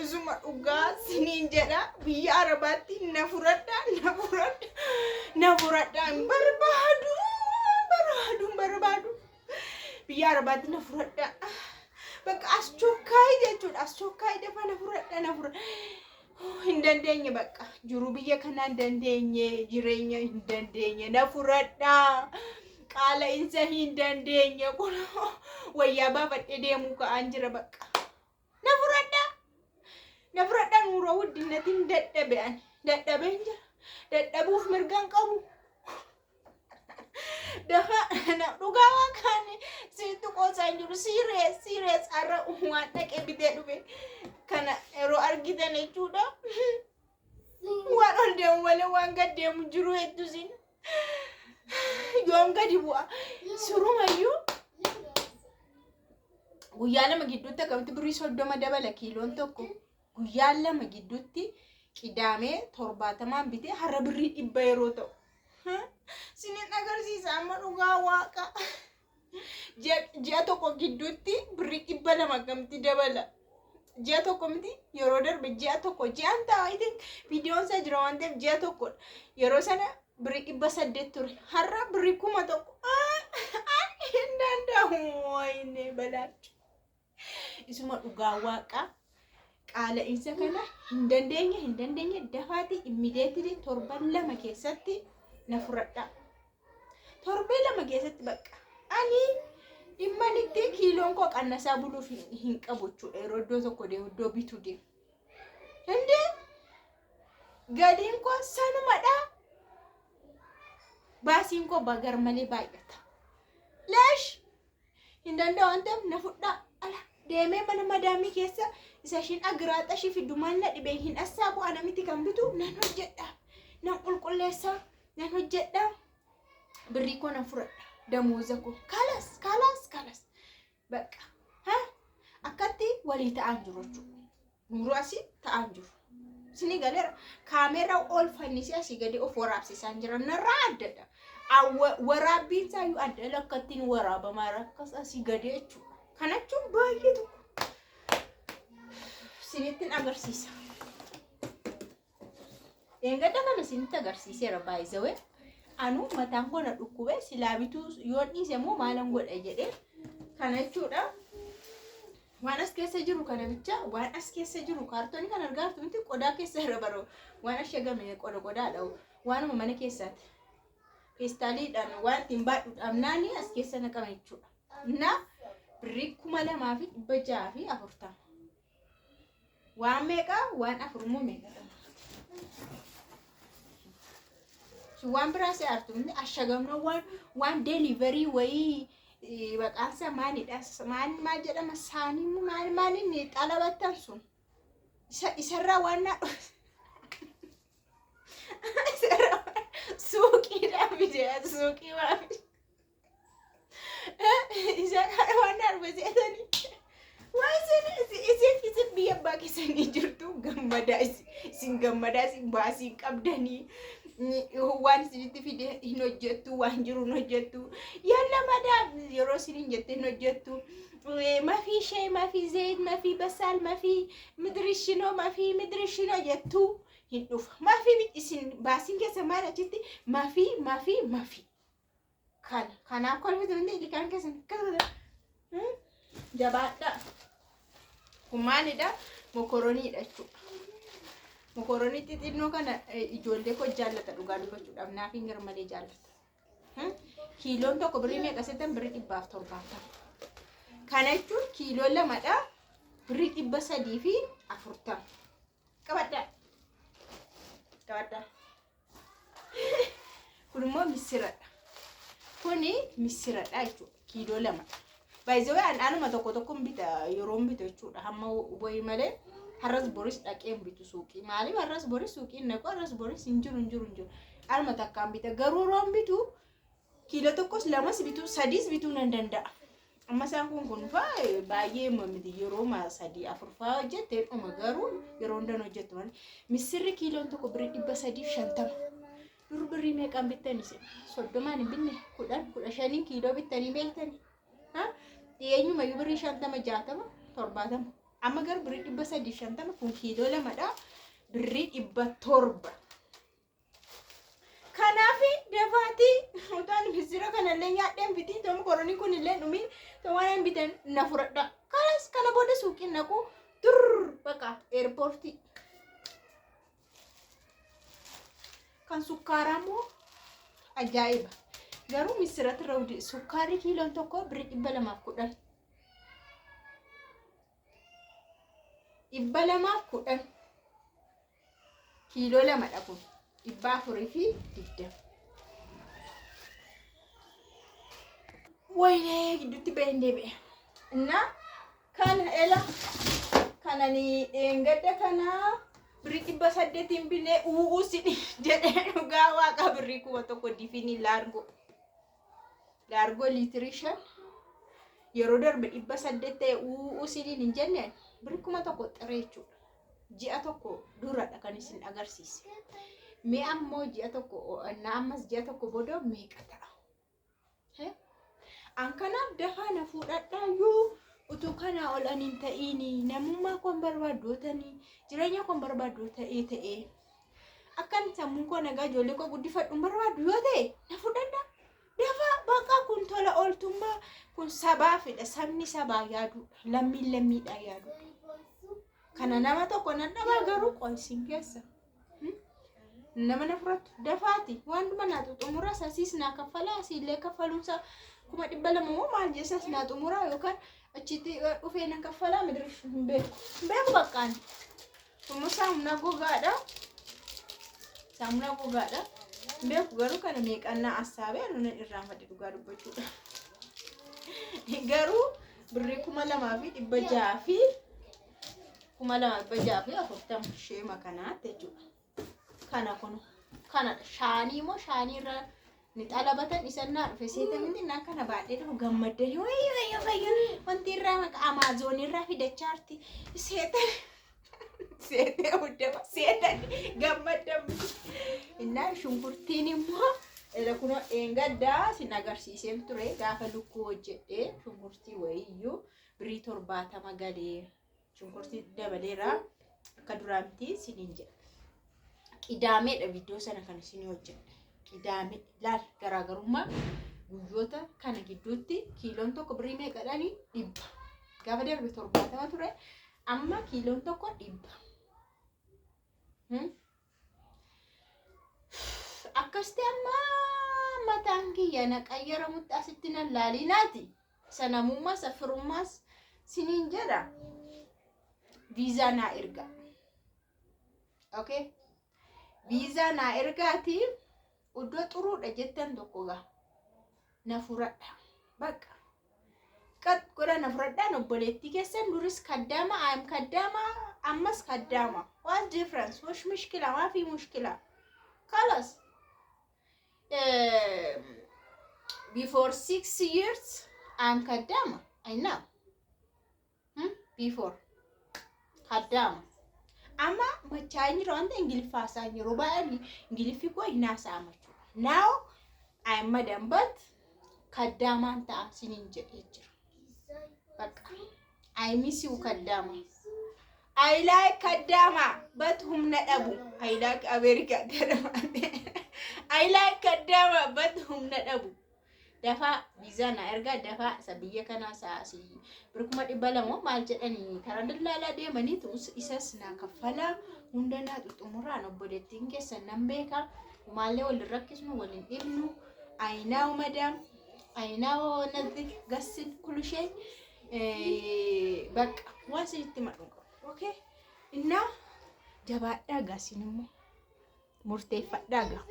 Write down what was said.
Isuma dhugaa siniin jedha biyya Arabaatti na furadha hin barbaadu biyya Arabaatti na furadha bakka as chokkaay jechuudha as chokkaay dafa na furadha hin dandeenye bakka jiru biyya kanaa hin dandeenye jireenya hin dandeenye na furadha qaala insa hin dandeenye kun wayyaa baafadhee deemuu ka'aan jira bakka na furadha nuura wuddinnatiin dadhabeen jira dadhabuuf mirgaan qabu daha na dhugaa waan kaane situ qoosaan jiru serious arra waan dhaqee bitee dhufe kana yeroo argitan jechuudha waan ol deemu malee waan gad deemu jiru hedduu sin yoom gadi bu'a surumayyuu guyyaa lama gidduutti akkamitti birrii 30 dabala kiiloon tokko guyyaa lama gidduutti qidaamee 70 bitee har'a birrii 100 yeroo ta'u sinin agarsiisa amma dhugaa waaqa ji'a tokko gidduutti birrii 200 akkamitti dabala ji'a tokko miti yeroo darbe ji'a tokko ji'aan ta'a I think viidiyoon isaa jira waan ta'eef ji'a tokko yeroo sana birrii 800 ture har'a birrii 1000 ani hin danda'u wayne balaachu isuma dhugaa waaqa qaala insa kana hin dandeenye dafaati immediately torban lama keessatti na furadha torban lama keessatti bakka ani immanitti kiiloon koo qannasaa buluuf hin qabu jechuudha yeroo iddoo tokko deemu iddoo bitu deemu hinde gadiin koo sanumadha baasiin koo bagar malee baay'ata leesh hin danda'u waan ta'eef na fudhaa ala deemee mana madaamii keessa isa ishiin agiraaxa ishii fiddumaan na dhibee hin assaabu ana miti kan bitu nan hojjedha nan qulqulleessa nan hojjedha birrii koo nan furadha damuuza koo kalas bakka akkatti walii ta'an jiru jechuudha nuru asii ta'an jiru sini galeera kaameera ol fannisi asii gadi of waraabsisan jira narraa addadha waraabbiin saayyuu adda lakkattiin waraabamaa rakkas asii gadi jechuudha kanachuun baay'ee tokko sinittiin agarsiisa eeggadda kana sinitti agarsiiseera baay'isawee anu mataan koo na dhukkube silaa bituu yoo dhiise immoo maalan godha jedhee kana jechuudha waan as keessa jiru kana bicha waan as keessa jiru kaartoonii kan argaatu miti qodaa keessa irra baroo waan ashagame qodaadha waanuma mana keessaati feestaaliidhaan waan ittiin baadhuudhaaf naanii as keessa naqame jechuudha na birrii 2640 waan meeqa waan afurmoo meeqa waan biraasee artumni ashagamno waan delivery wayii baqaansa maanidha maal jedhama saanii maalinni xalabattan sun isarraa waan na suuqiidhaan bidee suuqii waan isa kana waan arbaseetanii waan isin biyya abbaa keessanii jirtu gammadaa isin baasii qabdanii waan isinitti fide hin hojjettu waan jiru hin hojjettu yalla madam yeroo isinin jette hin hojjettu mafii shee mafii zayit mafii basaal mafii midrishino jettu hin dhufa mafii isin baasiin keessa maal achitti mafii kanaaf kolfitu hundi ilkaan keessan jabaadha kun maalidha mokoroniidha jechuudha mokoroni xixinnoo kana ijoollee koo jaallata dhugaa dubbachuudhaaf naaf hin garmalee jaallata kiiloon tokko birrii meeqa seetan birrii 170 kana jechuun kiiloo lamadha birrii 340 qabadha kun immoo misiradha kuni misiradha jechuudha kiiloo lamadha baay'ee anuma tokko bita yeroo bita jechuudha hamma wayi malee harras boris dhaqeen bitu suuqii maaliif harras boris suuqiin naqu harras boris hin jiru alma takkaan bita garuu roon bitu kiiloo tokkos lamas bitu sadis bituu nan danda'a amma isaan kun baay'ee miti yeroo ma 3-4 hojjette dhuma garuu yeroo hundan hojjettu malee misirri kiiloon tokko birrii 350 dur birrii meeqaan bittanii 30 hin binne 10-15 kiiloo bittanii beektanii eenyuma birrii 50 60 70 amma gar birrii 350 kun kiiloo lamadha birrii 700 kanaafi dafaati utaan misira kanallee nyaadheen bitii tom koroni kunillee dhumi waan bitan na furadha kalas kana booda suuqiin naqu dur baqa airporti kan sukkaaraa moo ajaa'iba garuu misirratti rawdi sukkaari kiiloon tokko birrii 210 210 kiiloo lamadha kun 420 wayne gidduutti beendebe na kana ela kana ni engadda kana birrii 800 binee uusidi jedhee dhugaa waaqa birrii kuma tokko difini largo litrishan yeroo darbe 800 ta'e uusidi hin jenneen birrii kuma tokko xireechu ji'a tokko duradha kan isin agarsiise me ammoo ji'a tokko na ammas ji'a tokko booda meeqa ta'a an kanaaf dafaa na fuudhadhaayyuu utuu kana ol anin ta'ini namummaa kon barbaaddootanii jireenya kon barbaadoo ta'ee akkan sammuun koo nagaa ijoollee koo guddifadhu barbaadu yoo ta'e na fuudhadha dafaa baqa kun tola ooltummaa kun sabaafidha sabni sabaa yaadu lammiidha yaadu kana nama tokko nan dhabaa garuu qoysin keessa nama na furatu dafaati waan dhuma naa xuxumura sasiis naa kaffalaa asiillee kaffaluunsa kuma 200 moo maal jeesas naa xumura yookaan achitti dhufee nan kaffalaa midirish hin beeku baqqaan kuma saamuna gogaadha beeku garuu kana meeqannaa asaabee nunan irraa maddi dhugaa dubbachuudha garuu birrii 2600 fi 2640 sheema kanaatti jechuudha kana kun kana shaanii moo shaanii irra ni xalabatan isannaa dhufe seetamini na kana baadhee dhufu gammaddanii wayyo wanti irraa maka Amazon irraa fidachaarti seetee huddama seetan gammaddamu innaa shunkurtiin immoo ela kuno engaddaa sin agarsiiseen ture gaafa lukkuu hojjedhee shunkurtii wayiyyuu birrii 70 galee shunkurtii dabaleera akka duraamti siniin jedha qidaameedha viidiyoo sana kan isin hojjedhe qidame laal garaagarummaa guyyoota kana gidduutti kiiloon tokko birrii meeqadhani 100 gaafa darbe 70 ture amma kiiloon tokko 100 akkasti amma mataan kiyya naqayyaramutti asitti nan laalinaati sanamummaa safirummaas siniin jedha viizaa naa erga okay viizaa naa ergaati uddoo xuruudha jettan tokko gaa na furadha baqa qat godha na furadhaan obboleettii keessan duris kaddaama kaddaama ammas kaddaama what difference wash mushkila maafi mushkila خلاص before 6 years I'm kaddaama I know before kaddaama amma machaanyi ronde ingilifaasaa yeroo baay'ee ingilifi koo hinaasaamachu now I'm madam but kaddaamaan ta'a sinin jedhee jira baqa I miss you kaddaama I like kaddaama but humna dhabu I like America kaddaama I like kaddaama but humna dhabu dafa visa na erga dafa sabiyya kana saasi birkuma dhibalamoo maal jedhanii karaa dallaalaa deemanii isas na kaffala hunda na xuxumuraan obboleettiin keessan nan beeka maallee wal rakkisnu waliin dhibnu I know madam I know nazi gasin kullu shay baqa waan sinitti madhu okay inna jabaadhaa gasinimmoo murteeffadhaa gaa